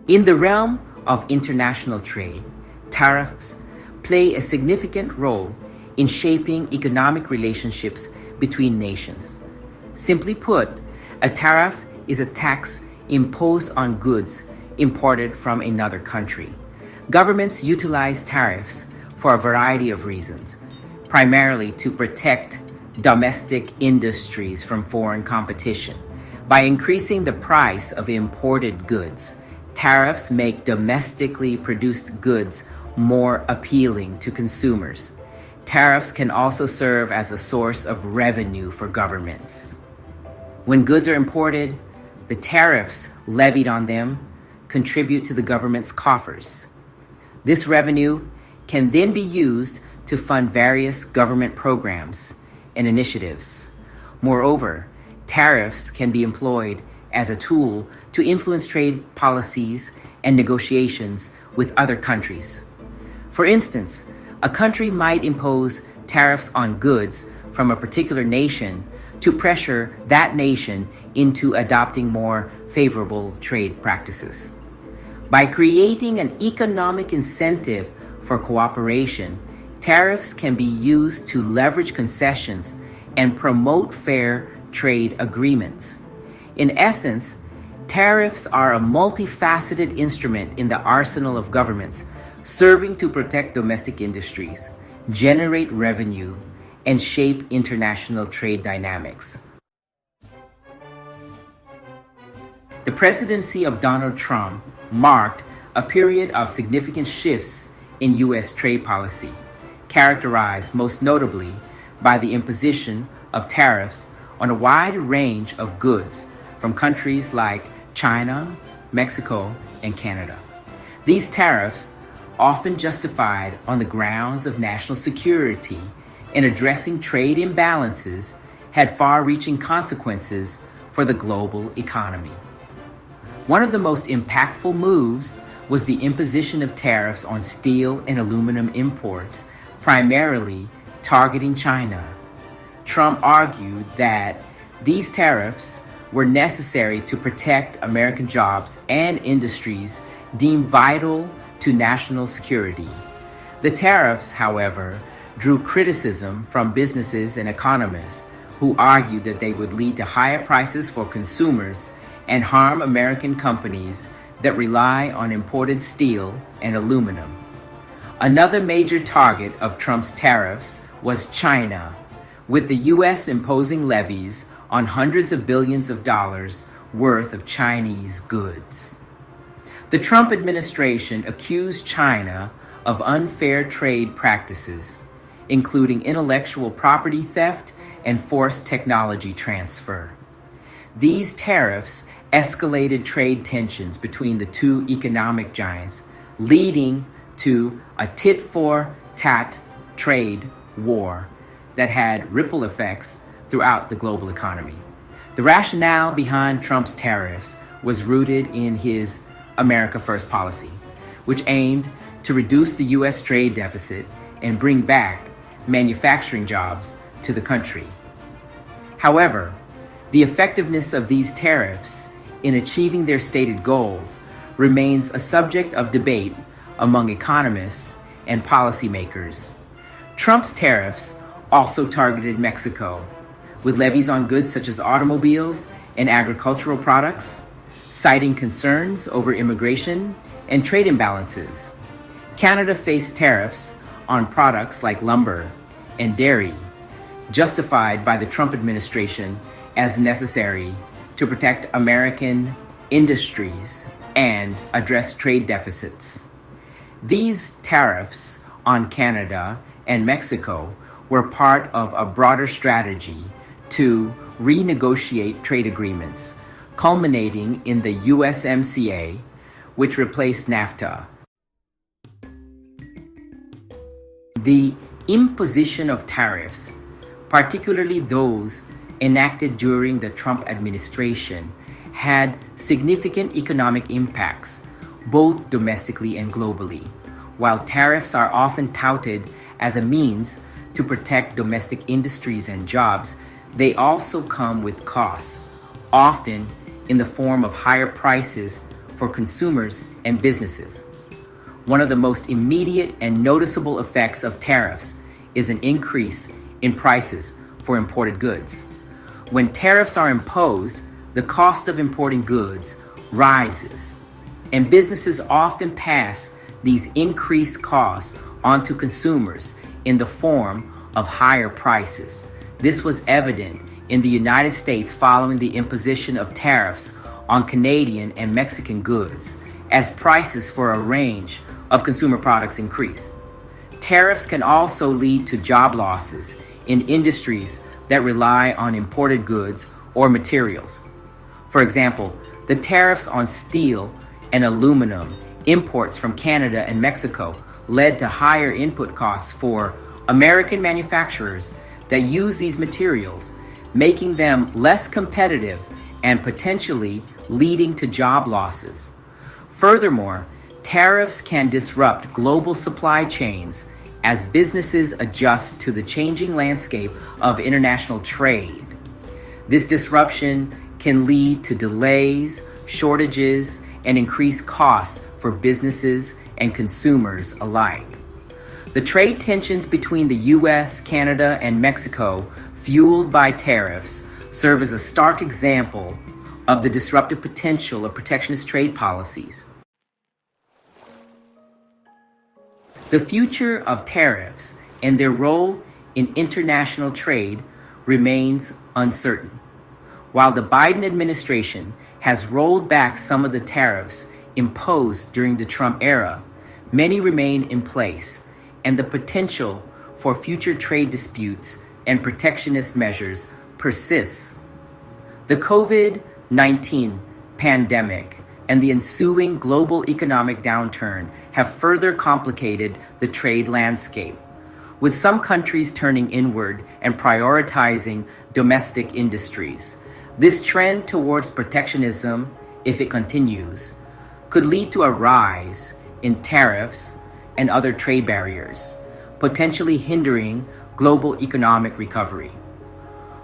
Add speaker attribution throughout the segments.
Speaker 1: In the realm of international trade, tariffs play a significant role in shaping economic relationships between nations. Simply put, a tariff is a tax imposed on goods imported from another country. Governments utilize tariffs for a variety of reasons, primarily to protect domestic industries from foreign competition. By increasing the price of imported goods, tariffs make domestically produced goods more appealing to consumers. Tariffs can also serve as a source of revenue for governments. When goods are imported, the tariffs levied on them contribute to the government's coffers. This revenue can then be used to fund various government programs and initiatives. Moreover, tariffs can be employed as a tool to influence trade policies and negotiations with other countries. For instance, a country might impose tariffs on goods from a particular nation to pressure that nation into adopting more favorable trade practices. By creating an economic incentive for cooperation, tariffs can be used to leverage concessions and promote fair trade agreements. In essence, tariffs are a multifaceted instrument in the arsenal of governments, serving to protect domestic industries, generate revenue, and shape international trade dynamics. The presidency of Donald Trump marked a period of significant shifts in U.S. trade policy, characterized most notably by the imposition of tariffs on a wide range of goods from countries like China, Mexico, and Canada. These tariffs, often justified on the grounds of national security and addressing trade imbalances, had far-reaching consequences for the global economy. One of the most impactful moves was the imposition of tariffs on steel and aluminum imports, primarily targeting China. Trump argued that these tariffs were necessary to protect American jobs and industries deemed vital to national security. The tariffs, however, drew criticism from businesses and economists who argued that they would lead to higher prices for consumers and harm American companies that rely on imported steel and aluminum. Another major target of Trump's tariffs was China, with the U.S. imposing levies on hundreds of billions of dollars worth of Chinese goods. The Trump administration accused China of unfair trade practices, including intellectual property theft and forced technology transfer. These tariffs escalated trade tensions between the two economic giants, leading to a tit-for-tat trade war that had ripple effects throughout the global economy. The rationale behind Trump's tariffs was rooted in his America First policy, which aimed to reduce the U.S. trade deficit and bring back manufacturing jobs to the country. However, the effectiveness of these tariffs in achieving their stated goals remains a subject of debate among economists and policymakers. Trump's tariffs also targeted Mexico, with levies on goods such as automobiles and agricultural products, citing concerns over immigration and trade imbalances. Canada faced tariffs on products like lumber and dairy, justified by the Trump administration as necessary to protect American industries and address trade deficits. These tariffs on Canada and Mexico were part of a broader strategy to renegotiate trade agreements, culminating in the USMCA, which replaced NAFTA. The imposition of tariffs, particularly those enacted during the Trump administration, had significant economic impacts, both domestically and globally. While tariffs are often touted as a means to protect domestic industries and jobs, they also come with costs, often in the form of higher prices for for consumers and businesses. One of the most immediate and noticeable effects of tariffs is an increase in prices for imported goods. When tariffs are imposed, the cost of importing goods rises, and businesses often pass these increased costs onto consumers in the form of higher prices. This was evident in the United States following the imposition of tariffs on Canadian and Mexican goods, as prices for a range of consumer products increase. Tariffs can also lead to job losses in industries that rely on imported goods or materials. For example, the tariffs on steel and aluminum imports from Canada and Mexico led to higher input costs for American manufacturers that use these materials, making them less competitive and potentially leading to job losses. Furthermore, tariffs can disrupt global supply chains as businesses adjust to the changing landscape of international trade. This disruption can lead to delays, shortages, and increased costs for businesses and consumers alike. The trade tensions between the U.S., Canada, and Mexico, fueled by tariffs, serve as a stark example of the disruptive potential of protectionist trade policies. The future of tariffs and their role in international trade remains uncertain. While the Biden administration has rolled back some of the tariffs imposed during the Trump era, many remain in place, and the potential for future trade disputes and protectionist measures persists. The COVID-19 pandemic and the ensuing global economic downturn have further complicated the trade landscape, with some countries turning inward and prioritizing domestic industries. This trend towards protectionism, if it continues, could lead to a rise in tariffs and other trade barriers, potentially hindering global economic recovery.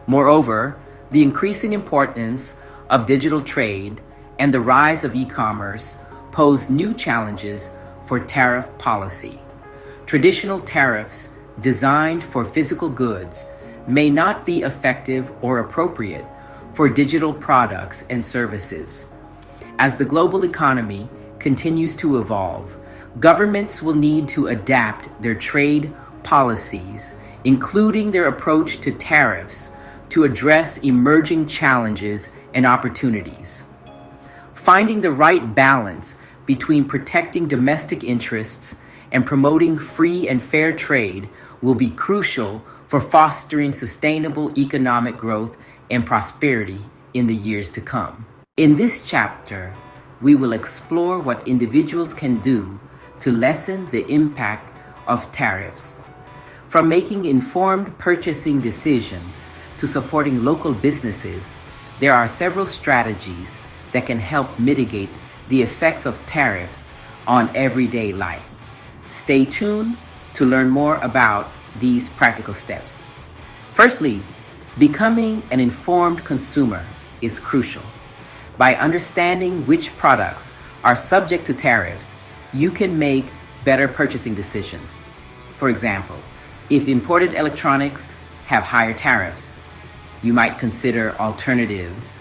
Speaker 1: Moreover, the increasing importance of digital trade and the rise of e-commerce pose new challenges for tariff policy. Traditional tariffs designed for physical goods may not be effective or appropriate for digital products and services. As the global economy continues to evolve, governments will need to adapt their trade policies, including their approach to tariffs, to address emerging challenges and opportunities. Finding the right balance between protecting domestic interests and promoting free and fair trade will be crucial for fostering sustainable economic growth and prosperity in the years to come. In this chapter, we will explore what individuals can do to lessen the impact of tariffs. From making informed purchasing decisions to supporting local businesses, there are several strategies that can help mitigate the effects of tariffs on everyday life. Stay tuned to learn more about these practical steps. Firstly, becoming an informed consumer is crucial. By understanding which products are subject to tariffs, you can make better purchasing decisions. For example, if imported electronics have higher tariffs, you might consider alternatives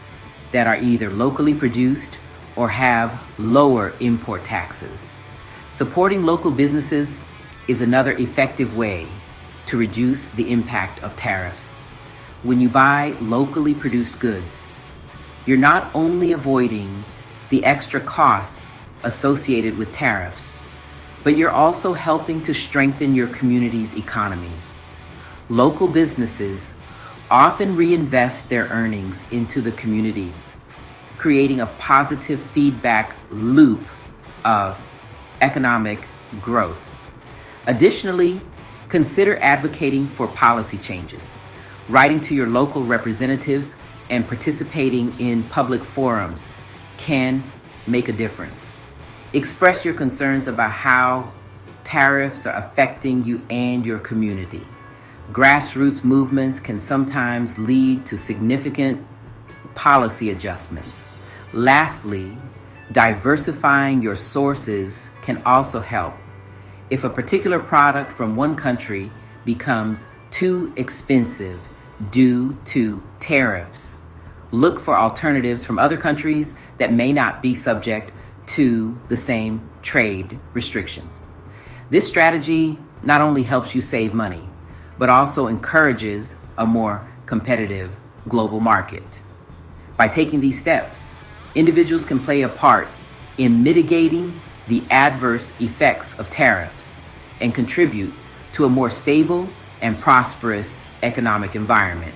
Speaker 1: that are either locally produced or have lower import taxes. Supporting local businesses is another effective way to reduce the impact of tariffs. When you buy locally produced goods, you're not only avoiding the extra costs associated with tariffs, but you're also helping to strengthen your community's economy. Local businesses often reinvest their earnings into the community, creating a positive feedback loop of economic growth. Additionally, consider advocating for policy changes. Writing to your local representatives and participating in public forums can make a difference. Express your concerns about how tariffs are affecting you and your community. Grassroots movements can sometimes lead to significant policy adjustments. Lastly, Diversifying your sources can also help. If a particular product from one country becomes too expensive due to tariffs, look for alternatives from other countries that may not be subject to the same trade restrictions. This strategy not only helps you save money, but also encourages a more competitive global market. By taking these steps, individuals can play a part in mitigating the adverse effects of tariffs and contribute to a more stable and prosperous economic environment.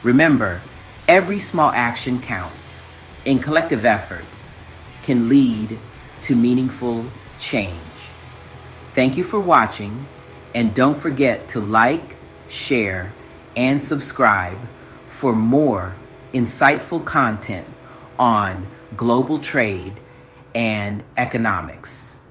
Speaker 1: Remember, every small action counts, and collective efforts can lead to meaningful change. Thank you for watching, and don't forget to like, share, and subscribe for more insightful content on global trade and economics.